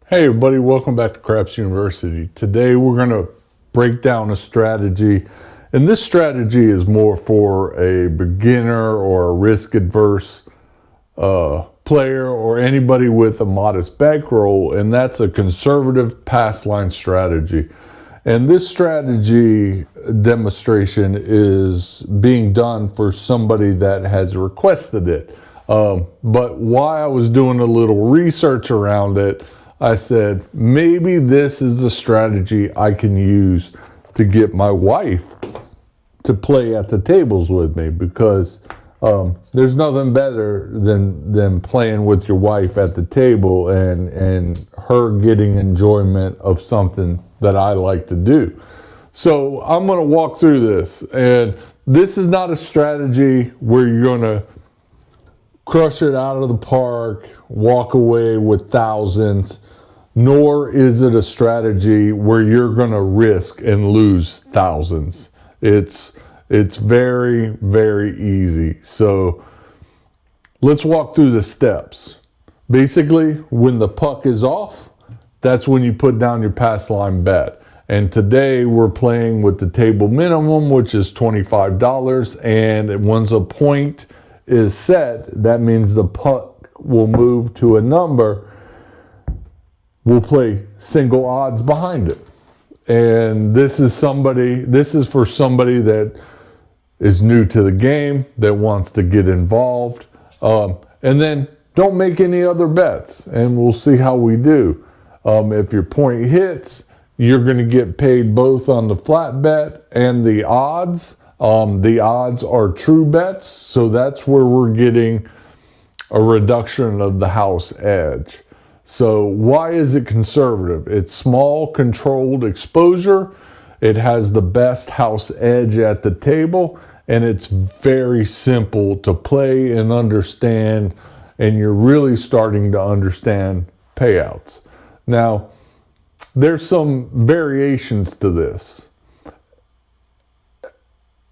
Hey everybody, welcome back to Craps University. Today we're going to break down a strategy, and this strategy is more for a beginner or a risk-adverse player or anybody with a modest bankroll, and that's a conservative pass line strategy. And this strategy demonstration is being done for somebody that has requested it. But while I was doing a little research around it, I said, maybe this is the strategy I can use to get my wife to play at the tables with me, because there's nothing better than playing with your wife at the table and her getting enjoyment of something that I like to do. So I'm going to walk through this, and this is not a strategy where you're going to crush it out of the park, walk away with thousands, nor is it a strategy where you're going to risk and lose thousands. It's very, very easy. So let's walk through the steps. Basically, when the puck is off, that's when you put down your pass line bet. And today we're playing with the table minimum, which is $25. And once a point is set, that means the puck will move to a number. We'll play single odds behind it. And this is for somebody that is new to the game, that wants to get involved. And then don't make any other bets, and we'll see how we do. If your point hits, you're going to get paid both on the flat bet and the odds. The odds are true bets, so that's where we're getting a reduction of the house edge. So why is it conservative? It's small, controlled exposure. It has the best house edge at the table, and it's very simple to play and understand, and you're really starting to understand payouts. Now, there's some variations to this.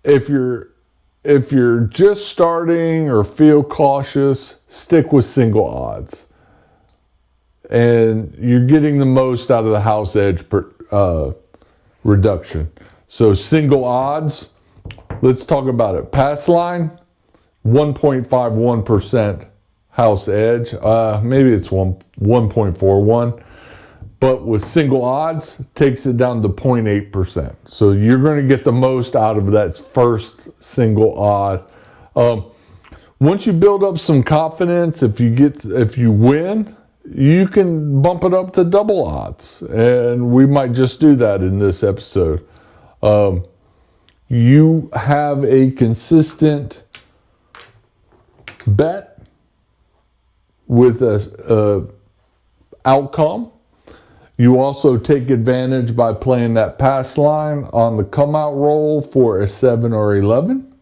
If you're just starting or feel cautious, stick with single odds. And you're getting the most out of the house edge reduction. So single odds, let's talk about it. Pass line, 1.51% house edge. Maybe it's 1.41. But with single odds, takes it down to 0.8%. So you're going to get the most out of that first single odd. Once you build up some confidence, if you win, you can bump it up to double odds, and we might just do that in this episode. You have a consistent bet with a outcome. You also take advantage by playing that pass line on the come out roll for a 7 or 11.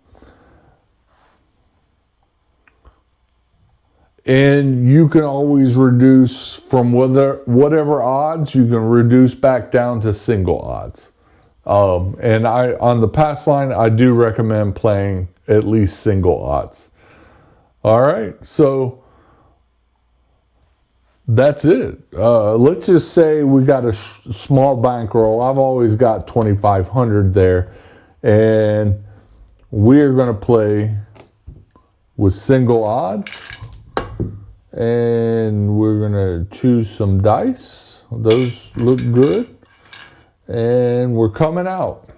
And you can always reduce from whatever odds, you can reduce back down to single odds. And on the pass line, I do recommend playing at least single odds. All right, so that's it. Let's just say we got a small bankroll. I've always got 2,500 there, and we're going to play with single odds. And we're going to choose some dice. Those look good. And we're coming out.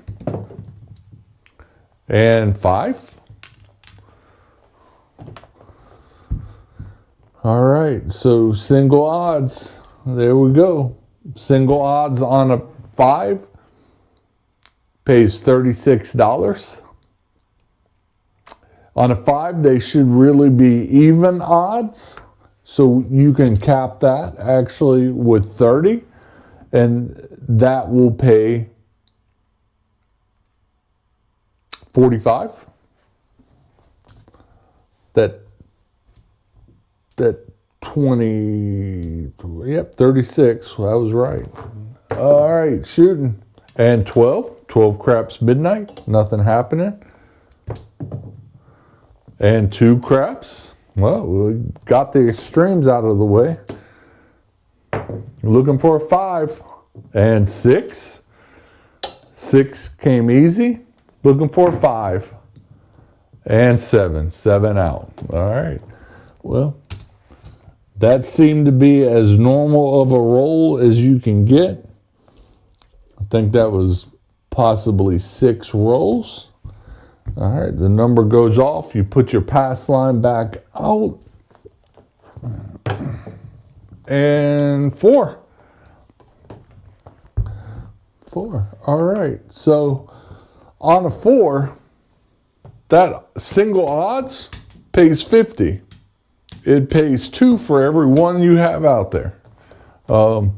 And 5. All right, so single odds. There we go. Single odds on a 5 pays $36. On a 5, they should really be even odds. So you can cap that actually with 30, and that will pay 45. That 20, yep, 36. Well, that was right. All right, shooting. And 12 craps midnight, nothing happening. And 2 craps. Well, we got the extremes out of the way. looking for a 5 and 6. 6 came easy, looking for a 5 and 7. 7 out. All right. Well, that seemed to be as normal of a roll as you can get. I think that was possibly 6 rolls. All right, the number goes off. You put your pass line back out. And 4. 4. All right. So on a 4, that single odds pays 50. It pays 2 for every one you have out there. The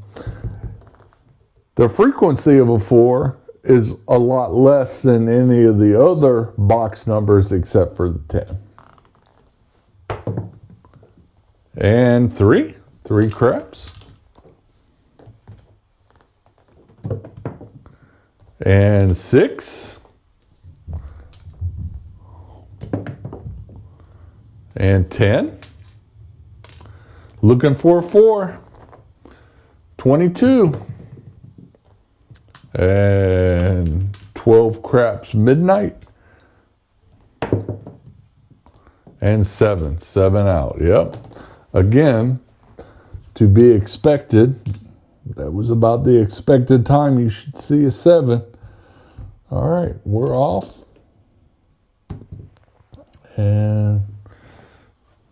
frequency of a 4 is a lot less than any of the other box numbers except for the 10. And 3. 3 craps. And 6. And 10. Looking for a 4. 22. And 12 craps midnight. And 7. 7 out. Yep. Again, to be expected. That was about the expected time you should see a 7. All right, we're off. And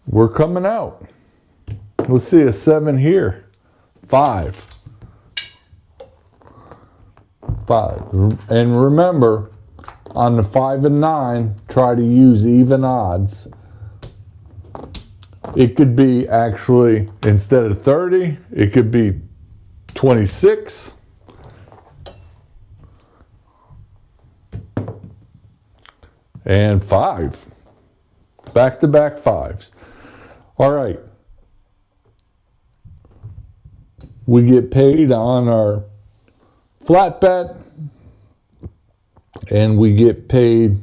we're coming out. Let's see a 7 here. 5. 5. And remember, on the 5 and 9, try to use even odds. It could be actually, instead of 30, it could be 26. And 5. Back-to-back 5s. All right. We get paid on our flat bet, and we get paid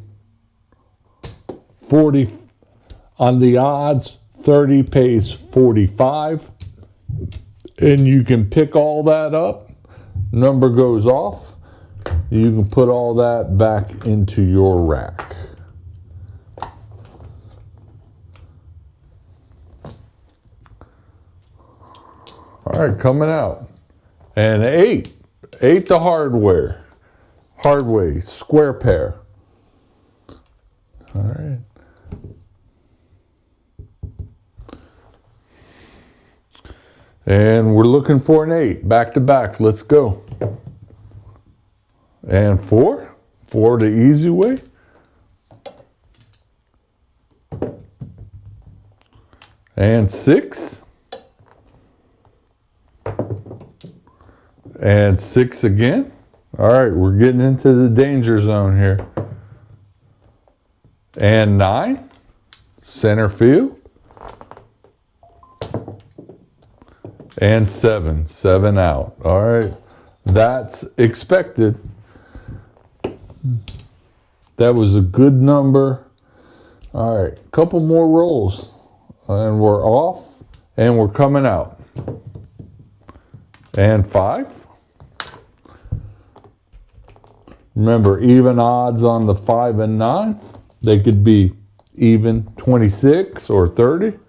40 on the odds. 30 pays 45, and you can pick all that up. Number goes off. You can put all that back into your rack. All right, coming out. And 8. 8 the hardway square pair. All right. And we're looking for an 8 back to back. Let's go. And 4. 4 the easy way. And 6. And 6 again. All right, we're getting into the danger zone here. And 9. Center field. And 7. 7 out. All right, that's expected. That was a good number. All right, couple more rolls. And we're off, and we're coming out. And 5. Remember, even odds on the 5 and 9. They could be even 26 or 30.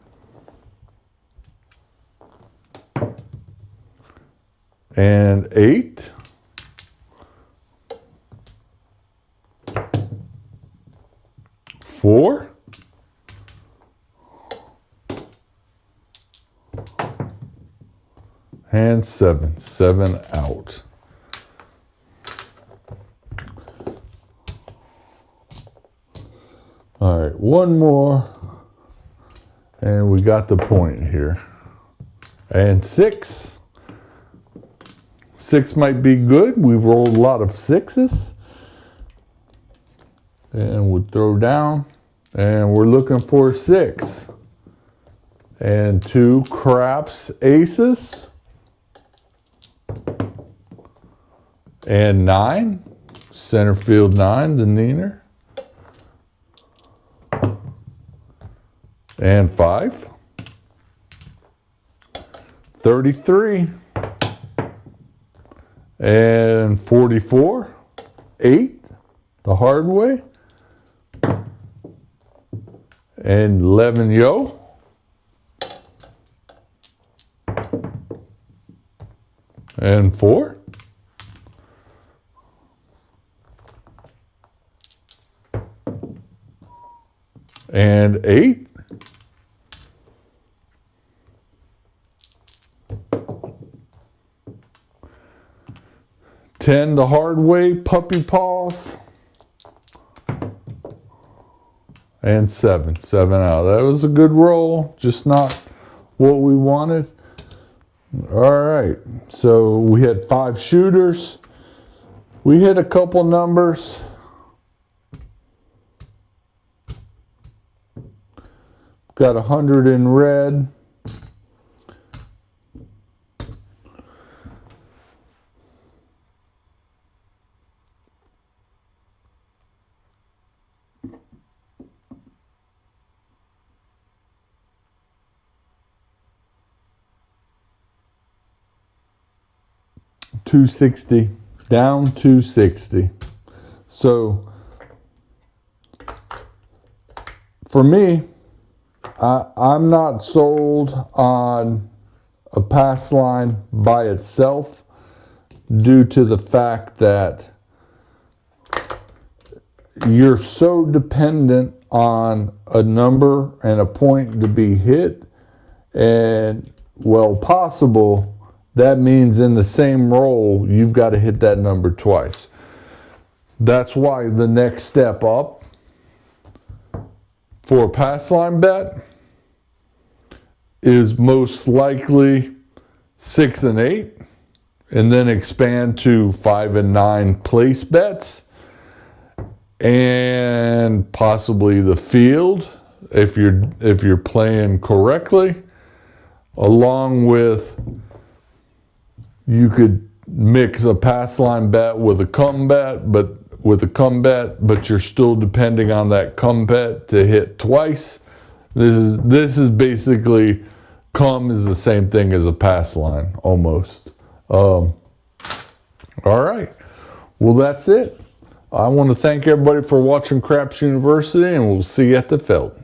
And 8. Four. And 7. 7 out. All right, one more. And we got the point here. And 6. 6 might be good. We've rolled a lot of 6s. And we'll throw down. And we're looking for 6. And 2 craps aces. And 9. Center field 9, the neener. And 5. 33. and 44, 8, the hard way, and 11 yo, and 4, and 8, ten, the hard way, puppy paws, and 7 out. That was a good roll, just not what we wanted. All right, so we had 5 shooters. We hit a couple numbers. Got 100 in red. $260, down $260. So for me, I'm not sold on a pass line by itself due to the fact that you're so dependent on a number and a point to be hit, and well possible that means in the same roll you've got to hit that number twice. That's why the next step up for a pass line bet is most likely 6 and 8, and then expand to 5 and 9 place bets, and possibly the field if you're playing correctly, along with, you could mix a pass line bet with a come bet, but you're still depending on that come bet to hit twice. This is basically, come is the same thing as a pass line almost. All right, well that's it. I want to thank everybody for watching Craps University, and we'll see you at the field.